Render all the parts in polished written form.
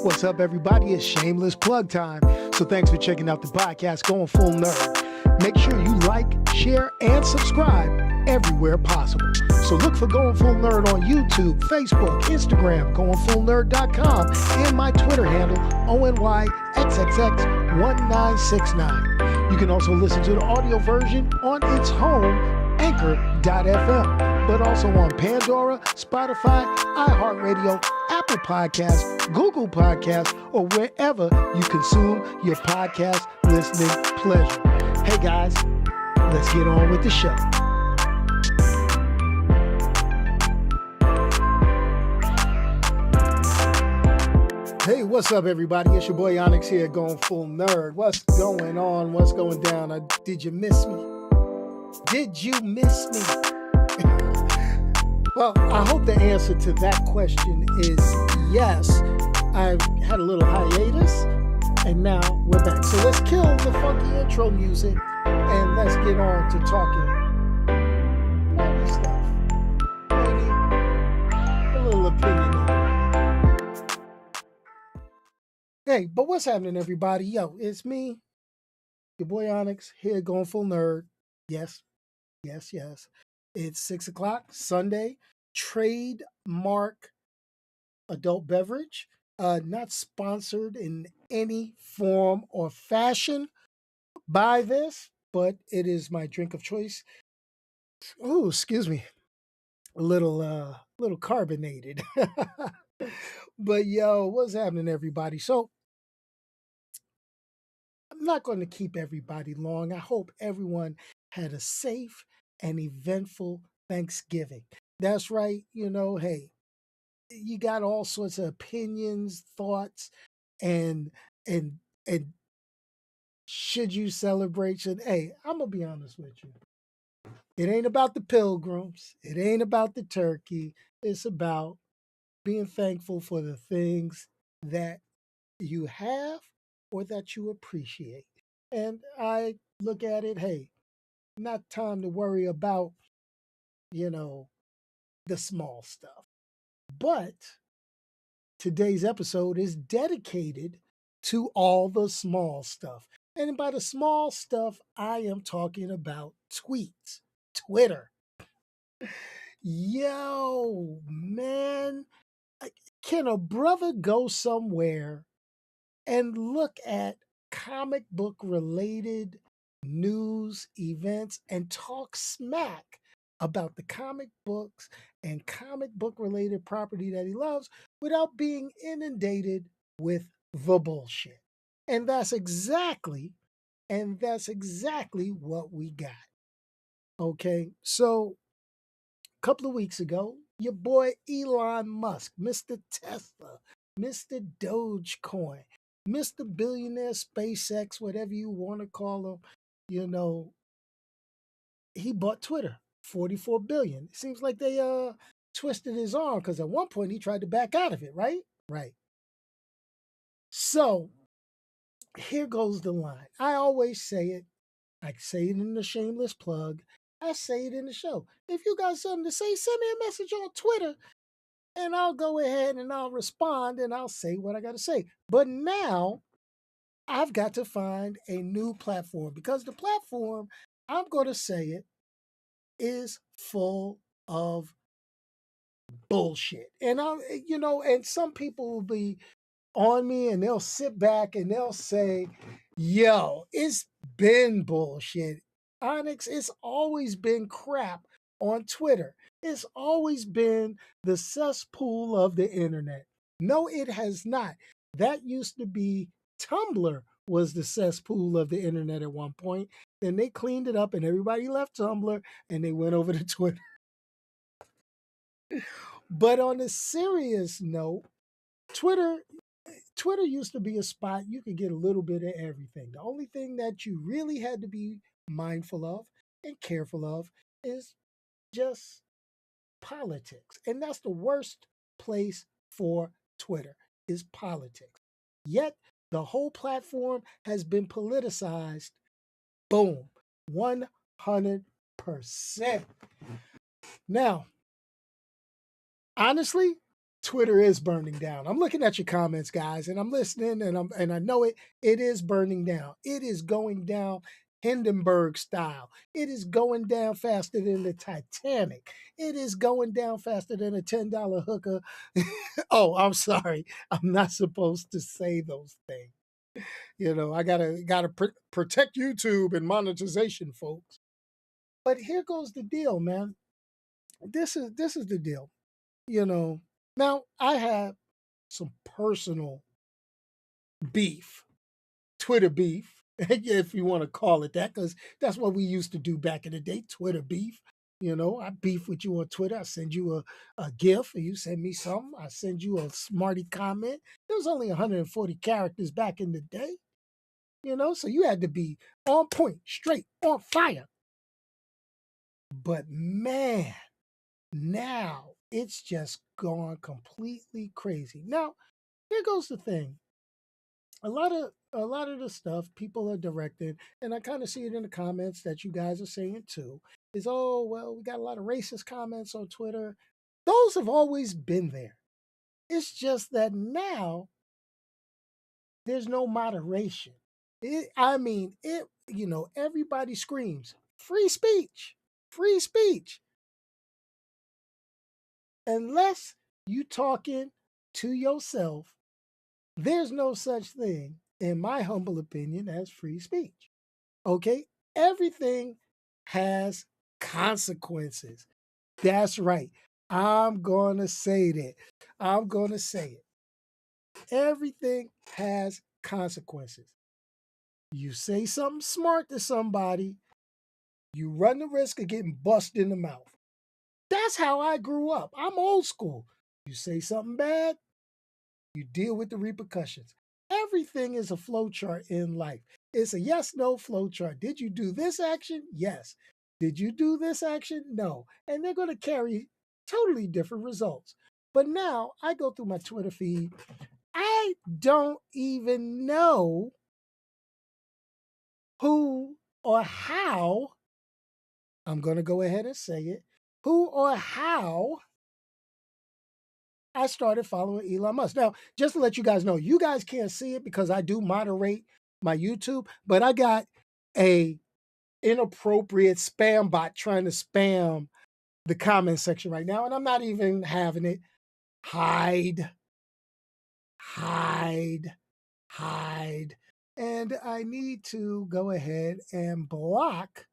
What's up, everybody? It's shameless plug time. So thanks for checking out the podcast, Going Full Nerd. Make sure you like, share, and subscribe everywhere possible. So look for Going Full Nerd on YouTube, Facebook, Instagram, goingfullnerd.com, and my Twitter handle, ONYXXX1969. You can also listen to the audio version on its home, Anchor.fm, but also on Pandora, Spotify, iHeartRadio, Apple Podcasts, Google Podcasts, or wherever you consume your podcast listening pleasure. Hey guys, let's get on with the show. Hey, what's up, everybody? It's your boy Onyx here, Going Full Nerd. What's going on? What's going down? Did you miss me? Did you miss me? Well, I hope the answer to that question is yes. I've had a little hiatus, and now we're back. So let's kill the funky intro music, and let's get on to talking nerdy stuff. Maybe a little opinionated. Hey, but what's happening, everybody? Yo, it's me, your boy Onyx, here, Going Full Nerd. Yes. It's 6 o'clock, Sunday. Trademark adult beverage. Not sponsored in any form or fashion by this, but it is my drink of choice. Oh, excuse me. A little carbonated. But yo, what's happening, everybody? So I'm not going to keep everybody long. I hope everyone had a safe and eventful Thanksgiving. That's right. Hey, you got all sorts of opinions, thoughts, and should you celebrate? Hey, I'm gonna be honest with you. It ain't about the pilgrims. It ain't about the turkey. It's about being thankful for the things that you have or that you appreciate. And I look at it, hey, not time to worry about, the small stuff. But today's episode is dedicated to all the small stuff. And by the small stuff, I am talking about tweets, Twitter. Yo, man, can a brother go somewhere and look at comic book related news, events, and talk smack about the comic books and comic book related property that he loves without being inundated with the bullshit? And that's exactly what we got. Okay, so a couple of weeks ago, your boy Elon Musk, Mr. Tesla, Mr. Dogecoin, Mr. Billionaire SpaceX, whatever you want to call him, he bought Twitter, $44 billion. It seems like they twisted his arm because at one point he tried to back out of it, right? Right. So here goes the line. I always say it. I say it in the shameless plug. I say it in the show. If you got something to say, send me a message on Twitter and I'll go ahead and I'll respond and I'll say what I got to say. But now I've got to find a new platform because the platform, I'm going to say it, is full of bullshit. And and some people will be on me and they'll sit back and they'll say, yo, it's been bullshit. Onyx, it's always been crap on Twitter. It's always been the cesspool of the internet. No, it has not. That used to be Tumblr was the cesspool of the internet at one point. Then they cleaned it up and everybody left Tumblr and they went over to Twitter. But on a serious note, Twitter used to be a spot you could get a little bit of everything. The only thing that you really had to be mindful of and careful of is just politics. And that's the worst place for Twitter, is politics. Yet the whole platform has been politicized. Boom. 100%. Now, honestly, Twitter is burning down. I'm looking at your comments, guys, and I'm listening, and I know it is burning down. It is going down Hindenburg style. It is going down faster than the Titanic. It is going down faster than a $10 hooker. Oh, I'm sorry. I'm not supposed to say those things. I gotta protect YouTube and monetization, folks. But here goes the deal, man. This is the deal. You know, now I have some personal beef, Twitter beef, if you want to call it that, because that's what we used to do back in the day, Twitter beef. I beef with you on Twitter. I send you a GIF, and you send me something. I send you a smarty comment. There was only 140 characters back in the day, so you had to be on point, straight, on fire. But man, now it's just gone completely crazy. Now, here goes the thing. A lot of the stuff people are directing, and I kind of see it in the comments that you guys are saying too, is, oh well, we got a lot of racist comments on Twitter. Those have always been there. It's just that now there's no moderation. Everybody screams free speech, free speech, unless you talking to yourself. There's no such thing, in my humble opinion, as free speech. Okay? Everything has consequences. That's right. I'm going to say that. I'm going to say it. Everything has consequences. You say something smart to somebody, you run the risk of getting busted in the mouth. That's how I grew up. I'm old school. You say something bad, you deal with the repercussions. Everything is a flowchart in life. It's a yes, no flowchart. Did you do this action? Yes. Did you do this action? No. And they're going to carry totally different results. But now I go through my Twitter feed. I don't even know who or how, I'm going to go ahead and say it, who or how I started following Elon Musk. Now, just to let you guys know, you guys can't see it because I do moderate my YouTube, but I got a inappropriate spam bot trying to spam the comment section right now, and I'm not even having it. Hide, hide, hide. And I need to go ahead and block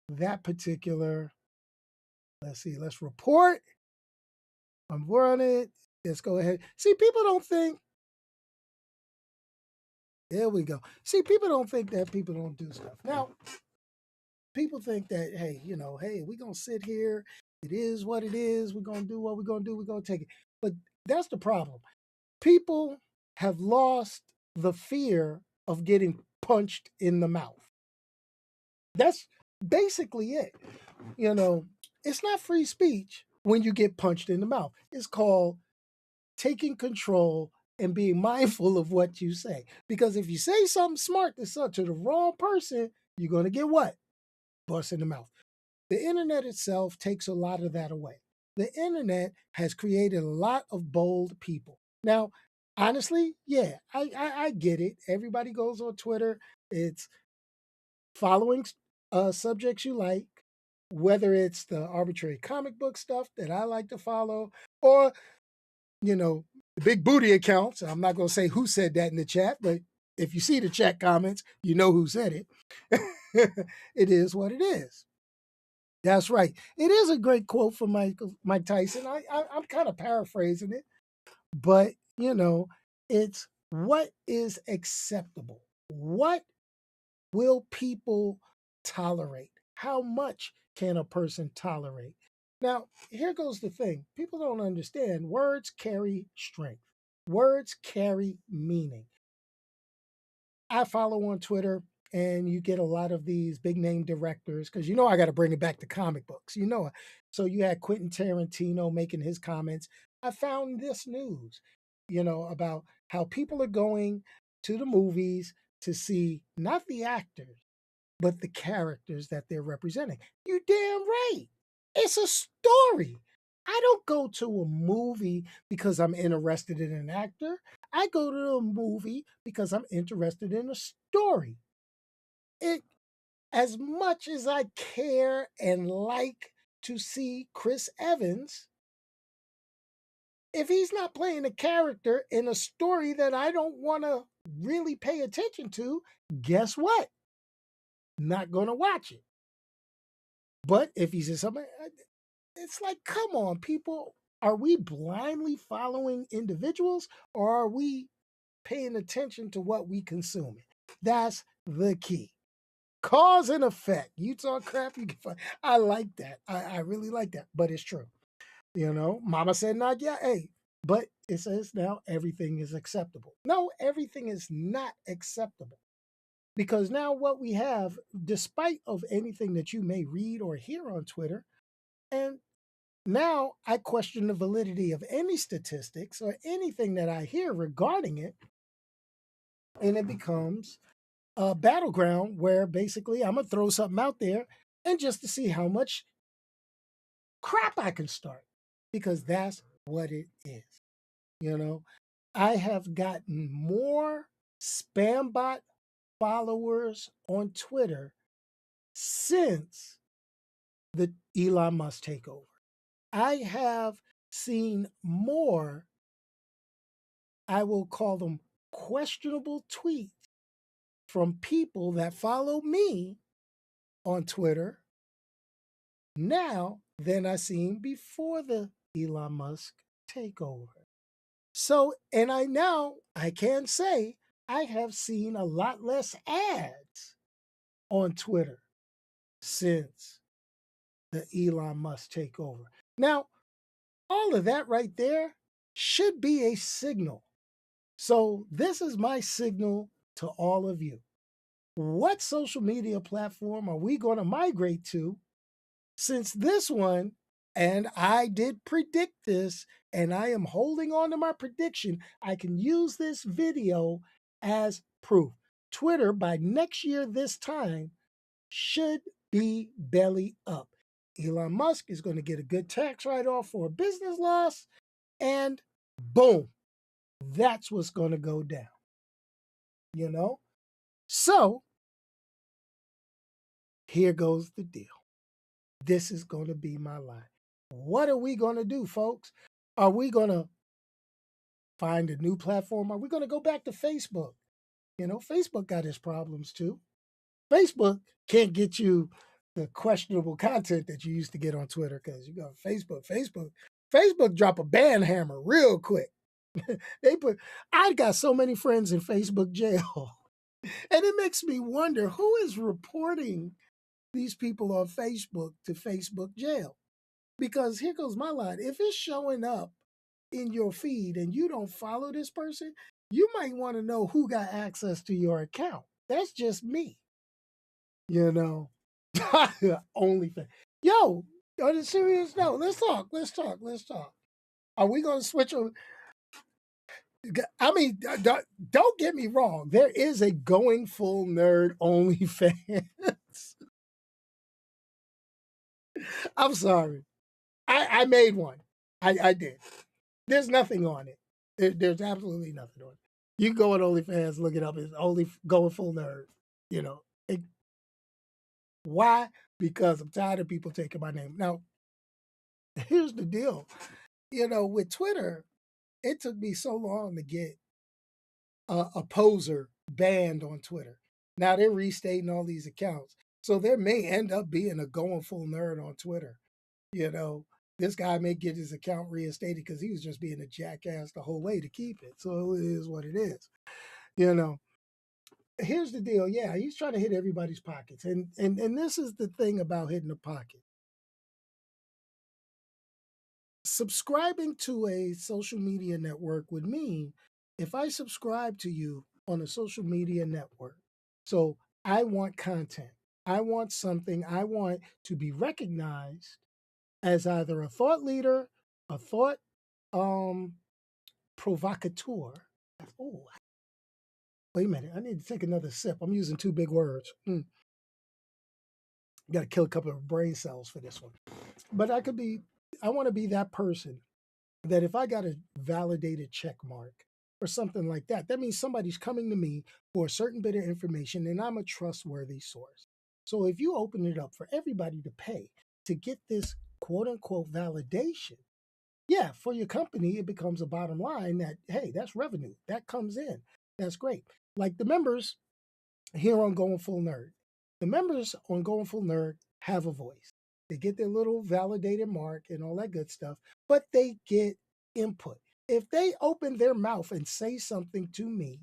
that particular. Let's see, let's report. I'm running it. Let's go ahead. See, people don't think. There we go. See, people don't think that people don't do stuff. Now, people think that, hey, we're going to sit here. It is what it is. We're going to do what we're going to do. We're going to take it. But that's the problem. People have lost the fear of getting punched in the mouth. That's basically it. It's not free speech when you get punched in the mouth. It's called taking control and being mindful of what you say. Because if you say something smart to the wrong person, you're going to get what? Bust in the mouth. The internet itself takes a lot of that away. The internet has created a lot of bold people. Now, honestly, yeah, I get it. Everybody goes on Twitter. It's following subjects you like, whether it's the arbitrary comic book stuff that I like to follow, or the big booty accounts. I'm not going to say who said that in the chat, but if you see the chat comments, you know who said it. It is what it is. That's right. It is a great quote from Mike Tyson. I'm kind of paraphrasing it, but it's what is acceptable. What will people tolerate? How much can a person tolerate? Now, here goes the thing. People don't understand. Words carry strength. Words carry meaning. I follow on Twitter, and you get a lot of these big name directors because I got to bring it back to comic books. So you had Quentin Tarantino making his comments. I found this news, about how people are going to the movies to see not the actors, but the characters that they're representing. You damn right. It's a story. I don't go to a movie because I'm interested in an actor. I go to a movie because I'm interested in a story. It as much as I care and like to see Chris Evans, if he's not playing a character in a story that I don't want to really pay attention to, guess what? Not going to watch it. But if he's in something, it's like, come on, people. Are we blindly following individuals or are we paying attention to what we consume? That's the key. Cause and effect. You talk crap, you can find. I like that. I really like that, but it's true. Mama said not yet. Hey, but it says now everything is acceptable. No, everything is not acceptable. Because now what we have, despite of anything that you may read or hear on Twitter, and now I question the validity of any statistics or anything that I hear regarding it, and it becomes a battleground where basically I'm gonna throw something out there and just to see how much crap I can start, because that's what it is. You know, I have gotten more spam bot followers on Twitter since the Elon Musk takeover. I have seen more, I will call them questionable tweets from people that follow me on Twitter now than I seen before the Elon Musk takeover. So, and I can say I have seen a lot less ads on Twitter since the Elon Musk takeover. Now, all of that right there should be a signal. So, this is my signal to all of you. What social media platform are we going to migrate to, since this one, and I did predict this, and I am holding on to my prediction, I can use this video as proof. Twitter, by next year, this time, should be belly up. Elon Musk is going to get a good tax write off for a business loss, and boom, that's what's going to go down. You know? So, here goes the deal. This is going to be my line. What are we going to do, folks? Are we going to find a new platform? Are we going to go back to Facebook? Facebook got its problems too. Facebook can't get you the questionable content that you used to get on Twitter, because you got Facebook. Facebook drop a ban hammer real quick. I got so many friends in Facebook jail. And it makes me wonder who is reporting these people on Facebook to Facebook jail. Because here goes my line. If it's showing up in your feed and you don't follow this person, you might want to know who got access to your account. That's just me. Only thing. Yo, on a serious note, let's talk. Are we going to switch on? I mean, don't get me wrong. There is a going full nerd OnlyFans. I'm sorry. I made one. I did. There's nothing on it. There's absolutely nothing on it. You can go on OnlyFans, look it up. It's only going full nerd. You know. Why? Because I'm tired of people taking my name. Now, here's the deal. With Twitter, it took me so long to get a poser banned on Twitter. Now they're restating all these accounts. So there may end up being a going full nerd on Twitter. This guy may get his account reinstated because he was just being a jackass the whole way to keep it. So it is what it is. Here's the deal. Yeah, he's trying to hit everybody's pockets. And this is the thing about hitting the pocket. Subscribing to a social media network would mean if I subscribe to you on a social media network, so I want content, I want something, I want to be recognized as either a thought leader, a thought provocateur. Oh, wait a minute. I need to take another sip. I'm using two big words. Got to kill a couple of brain cells for this one. But I could be I want to be that person that if I got a validated check mark or something like that, that means somebody's coming to me for a certain bit of information and I'm a trustworthy source. So if you open it up for everybody to pay to get this quote unquote validation, yeah, for your company, it becomes a bottom line that, hey, that's revenue that comes in. That's great. Like the members here on Going Full Nerd. The members on Going Full Nerd have a voice. They get their little validated mark and all that good stuff, but they get input. If they open their mouth and say something to me,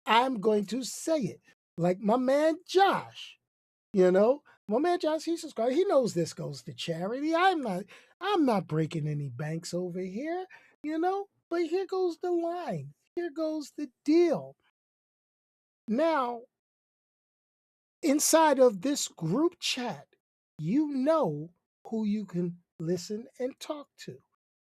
I'm going to say it. Like my man Josh, my man Josh, he subscribed. He knows this goes to charity. I'm not breaking any banks over here, But here goes the line. Here goes the deal. Now, inside of this group chat, you know who you can listen and talk to.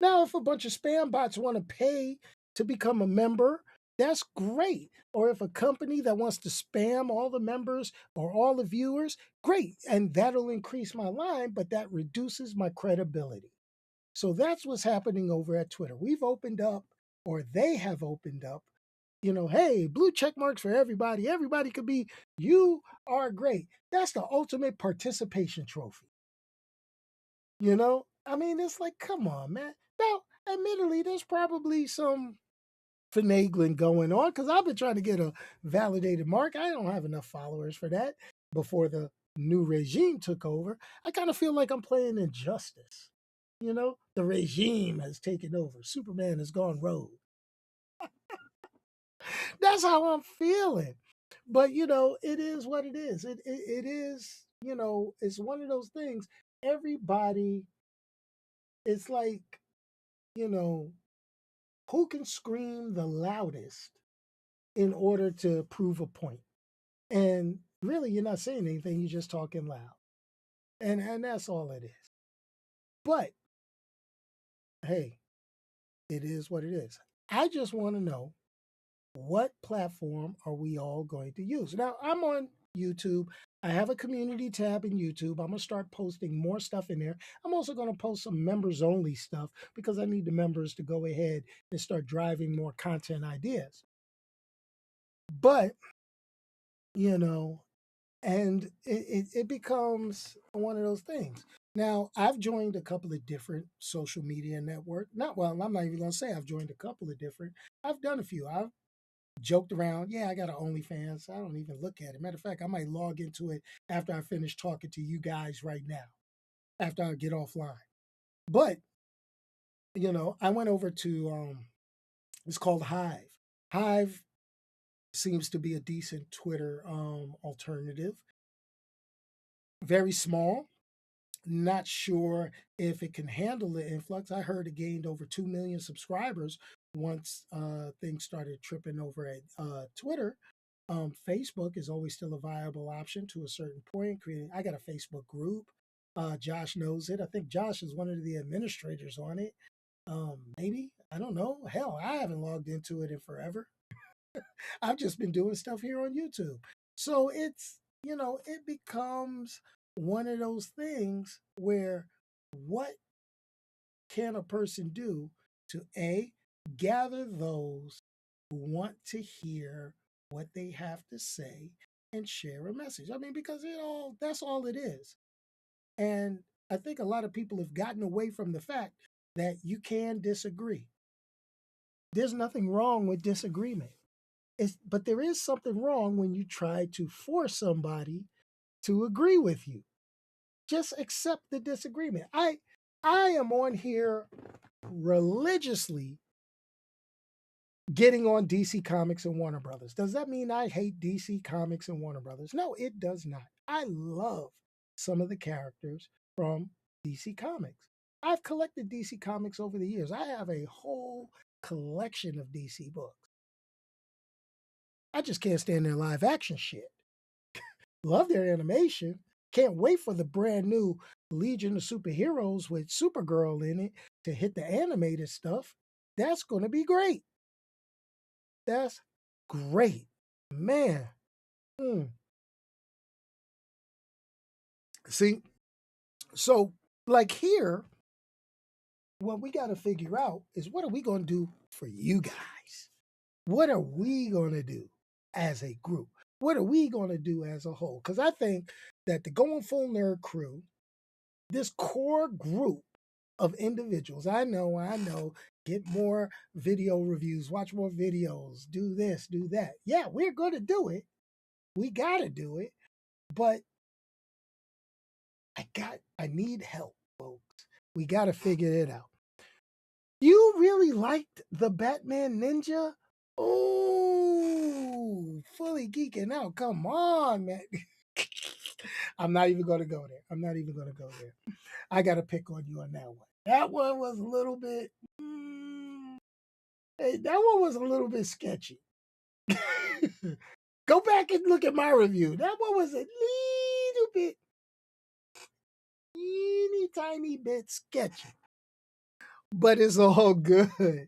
Now, if a bunch of spam bots want to pay to become a member, that's great. Or if a company that wants to spam all the members or all the viewers, great. And that'll increase my line, but that reduces my credibility. So that's what's happening over at Twitter. We've opened up, or they have opened up, hey, blue check marks for everybody. Everybody could be, you are great. That's the ultimate participation trophy. I mean, it's like, come on, man. Now, admittedly, there's probably some finagling going on because I've been trying to get a validated mark. I don't have enough followers for that before the new regime took over. I kind of feel like I'm playing injustice. The regime has taken over. Superman has gone rogue. That's how I'm feeling. But it is what it is. It is, it's one of those things. Everybody, it's like, you know, who can scream the loudest in order to prove a point? And really, you're not saying anything, you're just talking loud. And that's all it is. But hey, it is what it is. I just want to know, what platform are we all going to use? Now, I'm on YouTube. I have a community tab in YouTube. I'm going to start posting more stuff in there. I'm also going to post some members only stuff because I need the members to go ahead and start driving more content ideas. But, and it becomes one of those things. Now, I've joined a couple of different social media networks. I'm not even going to say I've joined a couple of different. I've done a few. I've joked around. Yeah, I got an OnlyFans. I don't even look at it. Matter of fact, I might log into it after I finish talking to you guys right now, after I get offline. But, I went over to, it's called Hive. Hive seems to be a decent Twitter alternative. Very small. Not sure if it can handle the influx. I heard it gained over 2 million subscribers once things started tripping over at Twitter. Facebook is always still a viable option to a certain point. I got a Facebook group. Josh knows it. I think Josh is one of the administrators on it. Maybe. I don't know. Hell, I haven't logged into it in forever. I've just been doing stuff here on YouTube. So it becomes one of those things where, what can a person do to gather those who want to hear what they have to say and share a message? I mean, because that's all it is. And I think a lot of people have gotten away from the fact that you can disagree. There's nothing wrong with disagreement. But there is something wrong when you try to force somebody to agree with you. Just accept the disagreement. I am on here religiously getting on DC Comics and Warner Brothers. Does that mean I hate DC Comics and Warner Brothers? No, it does not. I love some of the characters from DC Comics. I've collected DC Comics over the years. I have a whole collection of DC books. I just can't stand their live action shit. Love their animation. Can't wait for the brand new Legion of Superheroes with Supergirl in it to hit the animated stuff. That's going to be great. That's great. Man. See, so like here, what we got to figure out is what are we going to do for you guys? What are we going to do as a group? What are we going to do as a whole? Because I think that the Going Full Nerd crew, this core group of individuals, I know, get more video reviews, watch more videos, do this, do that. Yeah, we're going to do it. We got to do it. But I need help, folks. We got to figure it out. You really liked the Batman Ninja? Oh, fully geeking out. Come on, man. I'm not even going to go there. I'm not even going to go there. I got to pick on you on that one. That one was a little bit, that one was a little bit sketchy. Go back and look at my review. That one was a little bit, teeny tiny bit sketchy, but it's all good.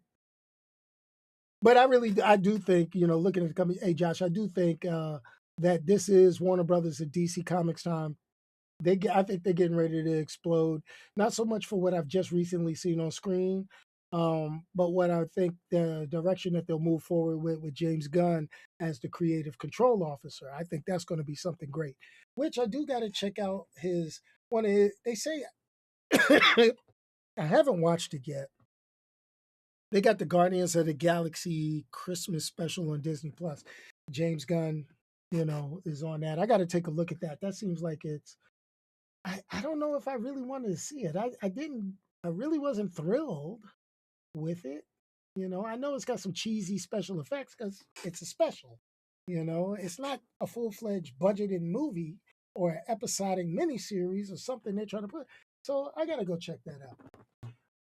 But I do think, looking at the company, hey Josh, I do think that this is Warner Brothers and DC Comics time. I think they're getting ready to explode. Not so much for what I've just recently seen on screen, but what I think the direction that they'll move forward with James Gunn as the creative control officer. I think that's going to be something great. Which I do got to check out his one. Of his, they say I haven't watched it yet. They got the Guardians of the Galaxy Christmas special on Disney Plus. James Gunn, is on that. I got to take a look at that. That seems like it's. I don't know if I really wanted to see it. I didn't. I really wasn't thrilled with it. I know it's got some cheesy special effects because it's a special. It's not a full fledged budgeted movie or an episodic miniseries or something they're trying to put. So I got to go check that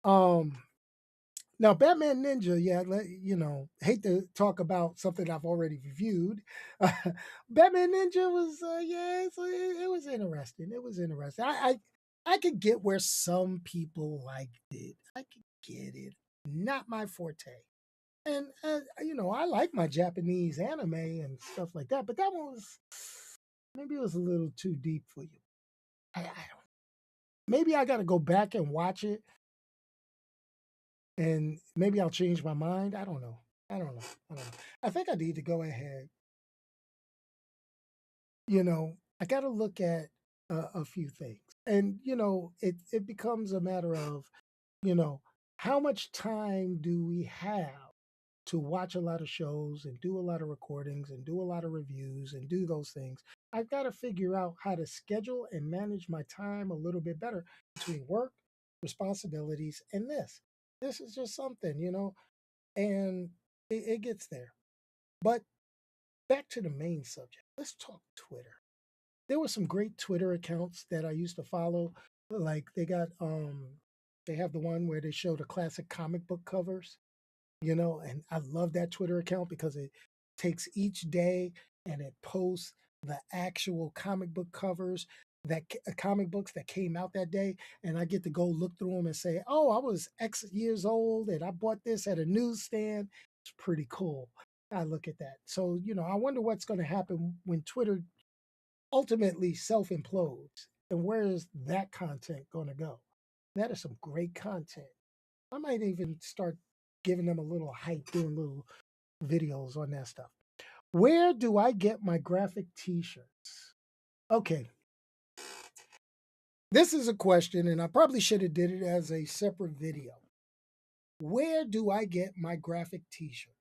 out. Now, Batman Ninja, yeah, hate to talk about something I've already reviewed. Batman Ninja was, it was interesting. It was interesting. I could get where some people liked it. I could get it. Not my forte. And I like my Japanese anime and stuff like that, but that one was maybe it was a little too deep for you. I don't. Maybe I got to go back and watch it and maybe I'll change my mind. I don't know. I don't know. I don't know. I think I need to go ahead. I got to look at a few things, and it becomes a matter of, you know, how much time do we have to watch a lot of shows and do a lot of recordings and do a lot of reviews and do those things. I've got to figure out how to schedule and manage my time a little bit better between work, responsibilities, and this. This is just something, and it gets there. But back to the main subject. Let's talk Twitter. There were some great Twitter accounts that I used to follow. Like they have the one where they show the classic comic book covers, and I love that Twitter account because it takes each day and it posts the actual comic book covers comic books that came out that day, and I get to go look through them and say, "Oh, I was X years old and I bought this at a newsstand." It's pretty cool. I look at that. So, I wonder what's going to happen when Twitter ultimately self implodes, and where is that content going to go? That is some great content. I might even start giving them a little hype, doing little videos on that stuff. Where do I get my graphic t-shirts? Okay. This is a question, and I probably should have did it as a separate video. Where do I get my graphic t-shirts?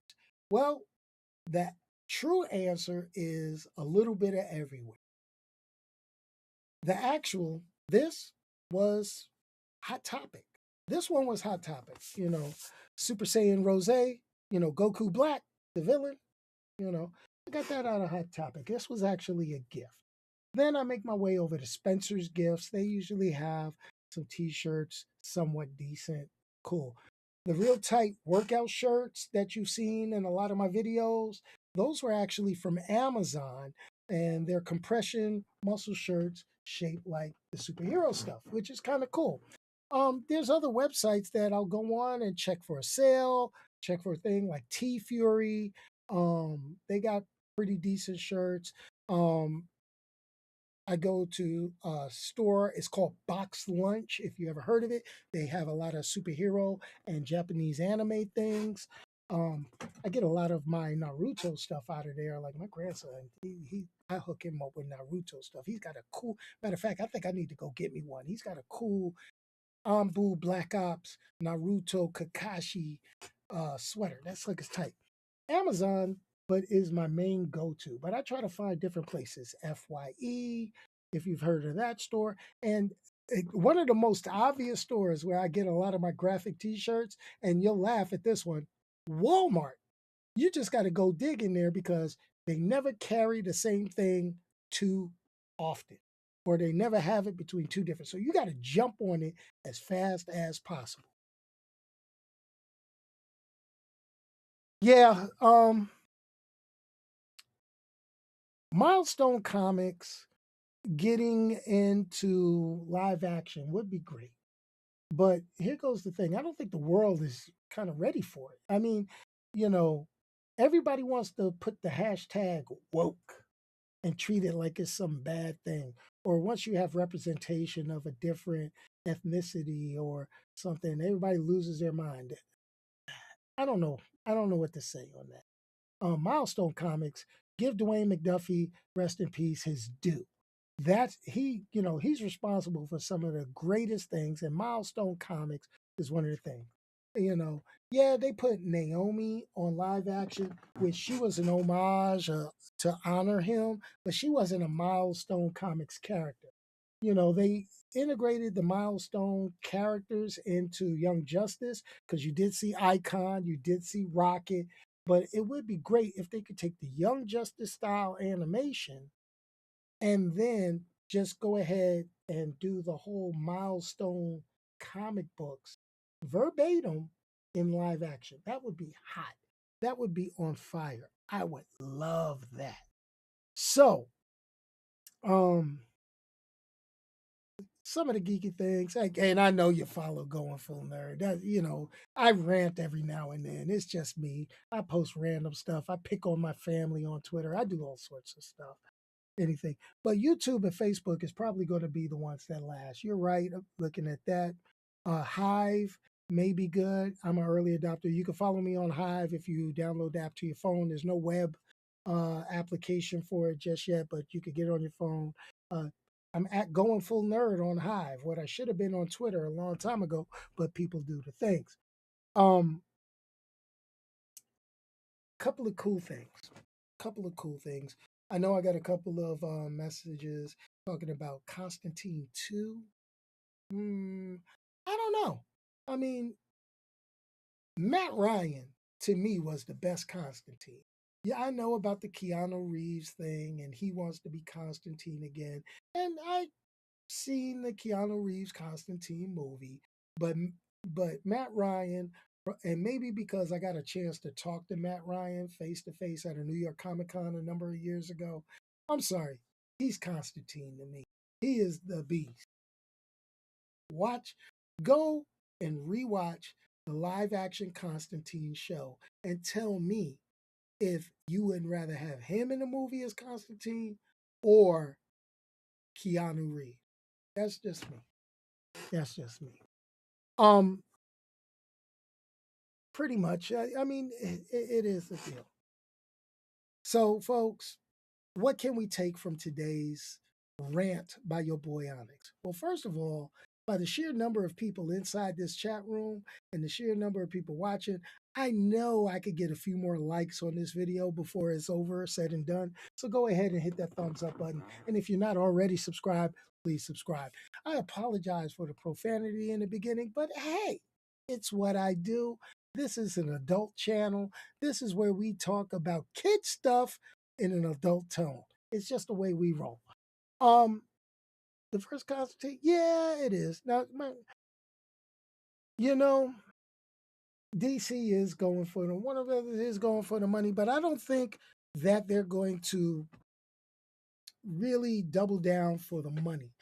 Well, the true answer is a little bit of everywhere. This was Hot Topic. This one was Hot Topic. Super Saiyan Rose, Goku Black, the villain, I got that out of Hot Topic. This was actually a gift. Then I make my way over to Spencer's Gifts. They usually have some t-shirts, somewhat decent, cool. The real tight workout shirts that you've seen in a lot of my videos, those were actually from Amazon, and they're compression muscle shirts shaped like the superhero stuff, which is kind of cool. There's other websites that I'll go on and check for a sale, check for a thing like T Fury. They got pretty decent shirts. Um, I go to a store. It's called Box Lunch. If you ever heard of it, they have a lot of superhero and Japanese anime things. Um, I get a lot of my Naruto stuff out of there. Like my grandson, I hook him up with Naruto stuff. He's got a cool. Matter of fact, I think I need to go get me one. He's got a cool Anbu Black Ops Naruto Kakashi sweater. That's like his type. Amazon, but is my main go-to. But I try to find different places. FYE, if you've heard of that store, and one of the most obvious stores where I get a lot of my graphic T-shirts, and you'll laugh at this one, Walmart. You just got to go dig in there because they never carry the same thing too often, or they never have it between two different. So you got to jump on it as fast as possible. Yeah, Milestone Comics getting into live action would be great. But here goes the thing. I don't think the world is kind of ready for it. I mean, you know, everybody wants to put the hashtag woke and treat it like it's some bad thing. Or once you have representation of a different ethnicity or something, everybody loses their mind. I don't know. I don't know what to say on that. Milestone Comics, give Dwayne McDuffie, rest in peace, his due. That's he's responsible for some of the greatest things, and Milestone Comics is one of the things. You know, yeah, they put Naomi on live action, which she was an homage to honor him, but she wasn't a Milestone Comics character. They integrated the Milestone characters into Young Justice because you did see Icon, you did see Rocket, but it would be great if they could take the Young Justice style animation and then just go ahead and do the whole Milestone comic books verbatim in live action. That would be hot. That would be on fire. I would love that. So, um, some of the geeky things, and I know you follow Going Full Nerd. I rant every now and then. It's just me. I post random stuff. I pick on my family on Twitter. I do all sorts of stuff. Anything. But YouTube and Facebook is probably going to be the ones that last. You're right. Looking at that. Hive may be good. I'm an early adopter. You can follow me on Hive if you download the app to your phone. There's no web application for it just yet, but you could get it on your phone. Uh, I'm at Going Full Nerd on Hive, what I should have been on Twitter a long time ago, but people do the things. Um, couple of cool things. Couple of cool things. I know I got a couple of messages talking about Constantine 2. I don't know. I mean, Matt Ryan to me was the best Constantine. Yeah, I know about the Keanu Reeves thing and he wants to be Constantine again. And I've seen the Keanu Reeves Constantine movie, but Matt Ryan, and maybe because I got a chance to talk to Matt Ryan face to face at a New York Comic Con a number of years ago. I'm sorry, he's Constantine to me. He is the beast. Watch, go and rewatch the live action Constantine show and tell me if you would rather have him in the movie as Constantine or Keanu Reeves. That's just me. That's just me. Um, Pretty much. I mean, it is a deal. So, folks, what can we take from today's rant by your boy Onyx? Well, first of all, by the sheer number of people inside this chat room and the sheer number of people watching, I know I could get a few more likes on this video before it's over, said and done. So go ahead and hit that thumbs up button. And if you're not already subscribed, please subscribe. I apologize for the profanity in the beginning, but hey, it's what I do. This is an adult channel. This is where we talk about kid stuff in an adult tone. It's just the way we roll. Um, the first Constantine, yeah, it is. Now, you know, DC is going for the one of them is going for the money, but I don't think that they're going to really double down for the money.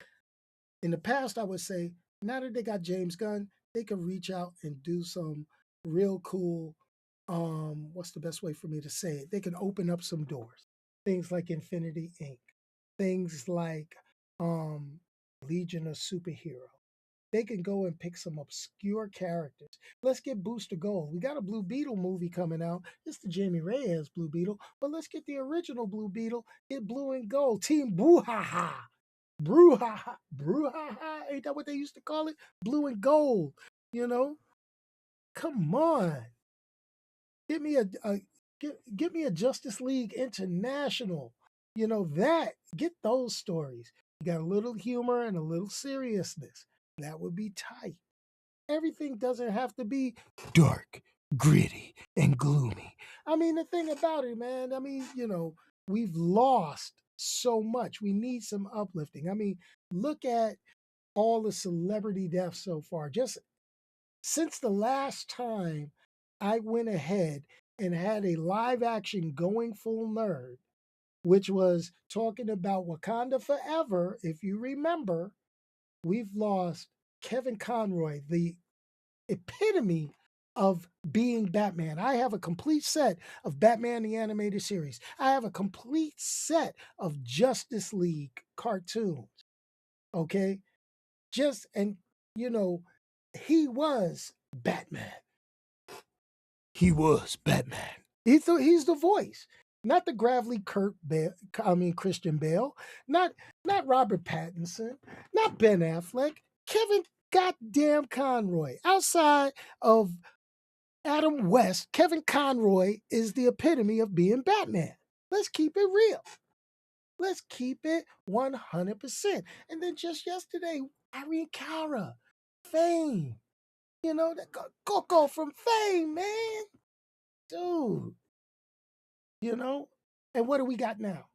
In the past, I would say now that they got James Gunn, they can reach out and do some real cool. What's the best way for me to say it? They can open up some doors. Things like Infinity Inc. Things like Legion of Superhero. They can go and pick some obscure characters. Let's get Booster Gold. We got a Blue Beetle movie coming out. It's the Jamie Reyes Blue Beetle, but let's get the original Blue Beetle. Get Blue and Gold. Team Brouhaha. Brouhaha. Brouhaha. Ain't that what they used to call it? Blue and Gold. You know? Come on. Give me give me a Justice League International. You know that. Get those stories. You got a little humor and a little seriousness. That would be tight. Everything doesn't have to be dark, gritty, and gloomy. I mean, the thing about it, man, I mean, we've lost so much. We need some uplifting. I mean, look at all the celebrity deaths so far. Just since the last time I went ahead and had a live action Going Full Nerd, which was talking about Wakanda Forever, if you remember, we've lost Kevin Conroy, the epitome of being Batman. I have a complete set of Batman the Animated Series. I have a complete set of Justice League cartoons. Okay? And he was Batman. He was Batman. He's the voice, not the gravelly Christian Bale, not Robert Pattinson, not Ben Affleck, Kevin goddamn Conroy. Outside of Adam West, Kevin Conroy is the epitome of being Batman. Let's keep it real. Let's keep it 100%. And then just yesterday, Irene Cara, Fame. That Coco from Fame, man. Dude. And what do we got now?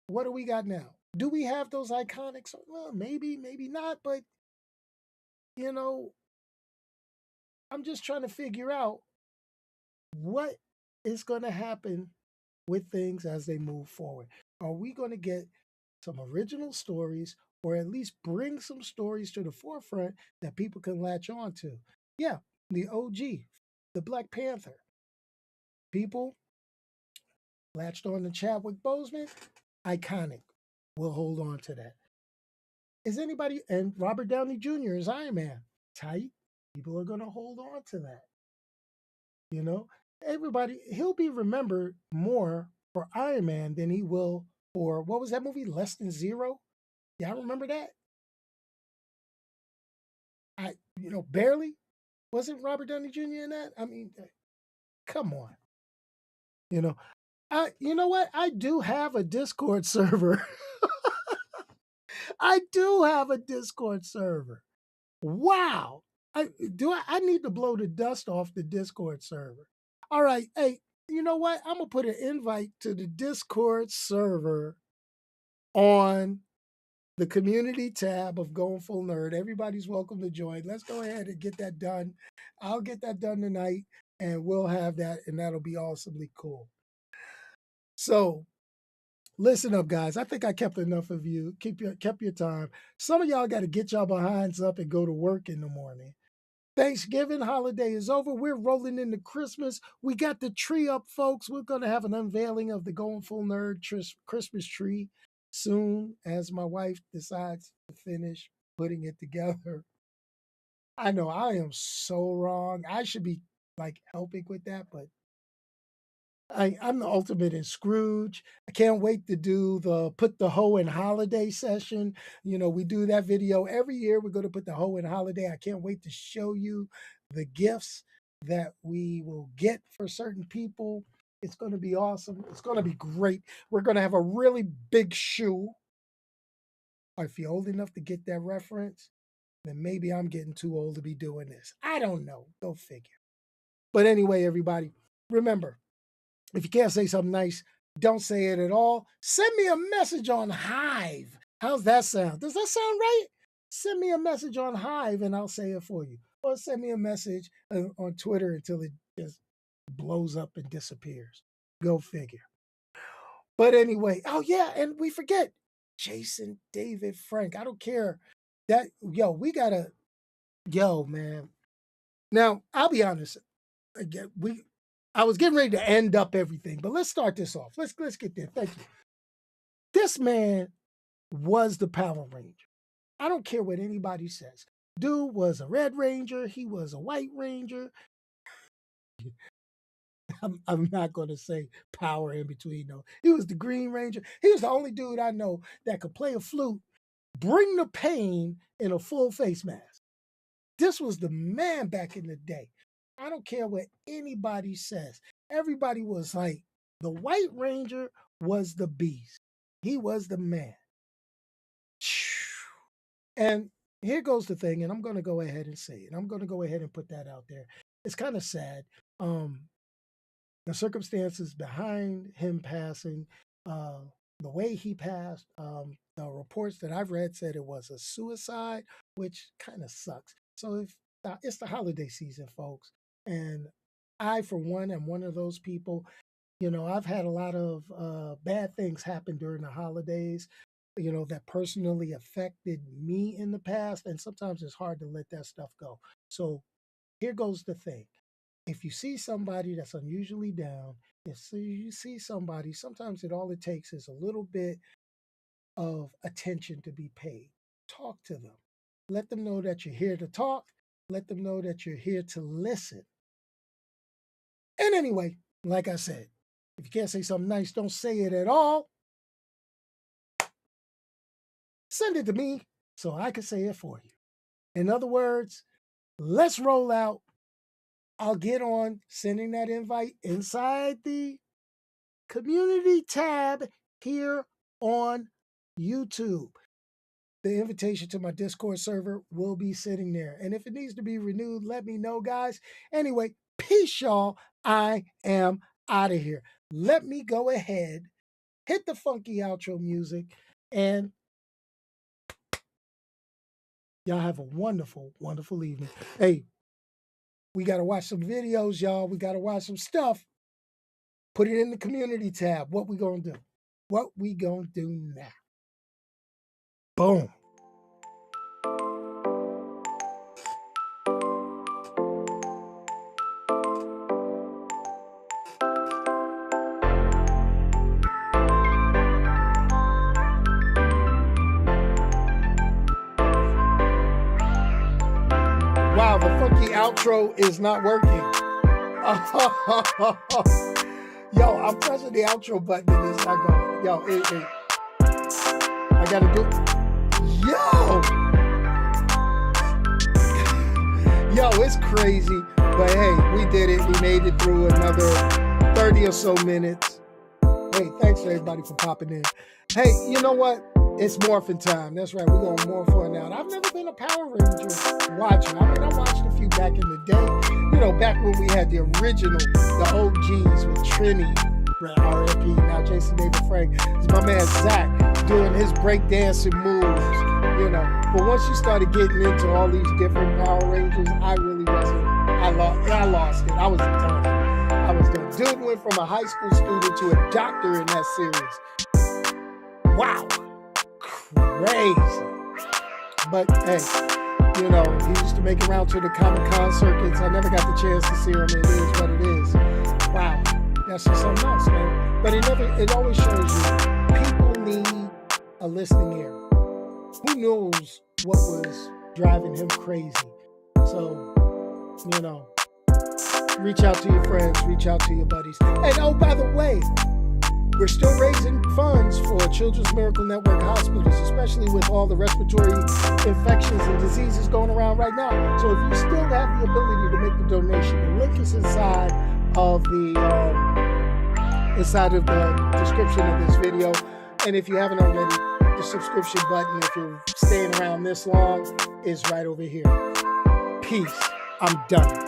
What do we got now? Do we have those iconics? Well, maybe not, but I'm just trying to figure out what is going to happen with things as they move forward. Are we going to get some original stories, or at least bring some stories to the forefront that people can latch on to? Yeah, the OG, the Black Panther. People latched on to Chadwick Boseman, iconic. We'll hold on to that. Is anybody, and Robert Downey Jr. is Iron Man, tight. People are going to hold on to that. Everybody, he'll be remembered more for Iron Man than he will for, what was that movie, Less Than Zero? Yeah, I remember that. Barely. Wasn't Robert Downey Jr. in that? I mean, come on. You know what? I do have a Discord server. I do have a Discord server. Wow. I need to blow the dust off the Discord server. All right. Hey, you know what? I'm going to put an invite to the Discord server on the community tab of Going Full Nerd. Everybody's welcome to join. Let's go ahead and get that done. I'll get that done tonight, and we'll have that, and that'll be awesomely cool. So, listen up, guys. I think I kept enough of you. Kept your time. Some of y'all got to get y'all behinds up and go to work in the morning. Thanksgiving holiday is over. We're rolling into Christmas. We got the tree up, folks. We're going to have an unveiling of the Going Full Nerd Christmas tree soon, as my wife decides to finish putting it together. I know I am so wrong. I should be helping with that, but I'm the ultimate in Scrooge. I can't wait to do the Put the Hoe in Holiday session. We do that video every year. We're going to put the hoe in holiday. I can't wait to show you the gifts that we will get for certain people. It's going to be awesome. It's going to be great. We're going to have a really big shoe. If you're old enough to get that reference, then maybe I'm getting too old to be doing this. I don't know. Go figure. But anyway, everybody, remember, if you can't say something nice, don't say it at all. Send me a message on Hive. How's that sound? Does that sound right? Send me a message on Hive and I'll say it for you. Or send me a message on Twitter until it just blows up and disappears. Go figure. But anyway, oh yeah, and we forget Jason David Frank. I don't care. Man. Now, I'll be honest. Again, I was getting ready to end up everything, but let's start this off. Let's get there. Thank you. This man was the Power Ranger. I don't care what anybody says. Dude was a Red Ranger. He was a White Ranger. I'm not going to say power in between, though. He was the Green Ranger. He was the only dude I know that could play a flute, bring the pain in a full face mask. This was the man back in the day. I don't care what anybody says. Everybody was like, the White Ranger was the beast. He was the man. And here goes the thing, and I'm going to go ahead and say it. I'm going to go ahead and put that out there. It's kind of sad. The circumstances behind him passing, the way he passed, the reports that I've read said it was a suicide, which kind of sucks. So if it's the holiday season, folks, and I, for one, am one of those people. You know, I've had a lot of bad things happen during the holidays, you know, that personally affected me in the past, and sometimes it's hard to let that stuff go. So here goes the thing. If you see somebody that's unusually down, if you see somebody, sometimes all it takes is a little bit of attention to be paid. Talk to them. Let them know that you're here to talk. Let them know that you're here to listen. And anyway, like I said, if you can't say something nice, don't say it at all. Send it to me so I can say it for you. In other words, let's roll out. I'll get on sending that invite inside the community tab here on YouTube. The invitation to my Discord server will be sitting there. And if it needs to be renewed, let me know, guys. Anyway, peace, y'all. I am out of here. Let me go ahead, hit the funky outro music, and y'all have a wonderful, wonderful evening. Hey, we got to watch some videos, y'all. We got to watch some stuff. Put it in the community tab. What we going to do? What we going to do now? Boom. Wow, the funky outro is not working. Yo, I'm pressing the outro button and it's not going. Yo, I gotta do. Yo, it's crazy, but hey, we did it. We made it through another 30 or so minutes. Hey, thanks to everybody for popping in. Hey, you know what? It's morphin' time. That's right. We're going to morph for it now. I've never been a Power Ranger watcher. I mean, I watched a few back in the day. You know, back when we had the original, the OGs with Trini, RFP, now Jason David Frank. It's my man Zach doing his breakdancing moves, you know. But once you started getting into all these different Power Rangers, I really wasn't. I lost it. I was done. Dude went from a high school student to a doctor in that series. Wow. Crazy. But hey, you know, he used to make it around to the Comic-Con circuits. I never got the chance to see him. It is what it is. Wow. That's just something else, man. But it always shows you people need a listening ear. Who knows what was driving him crazy? So, you know, reach out to your friends, reach out to your buddies. And oh, by the way, we're still raising funds for Children's Miracle Network hospitals, especially with all the respiratory infections and diseases going around right now. So if you still have the ability to make the donation, the link is inside of the description of this video. And if you haven't already, the subscription button, if you're staying around this long, is right over here. Peace. I'm done.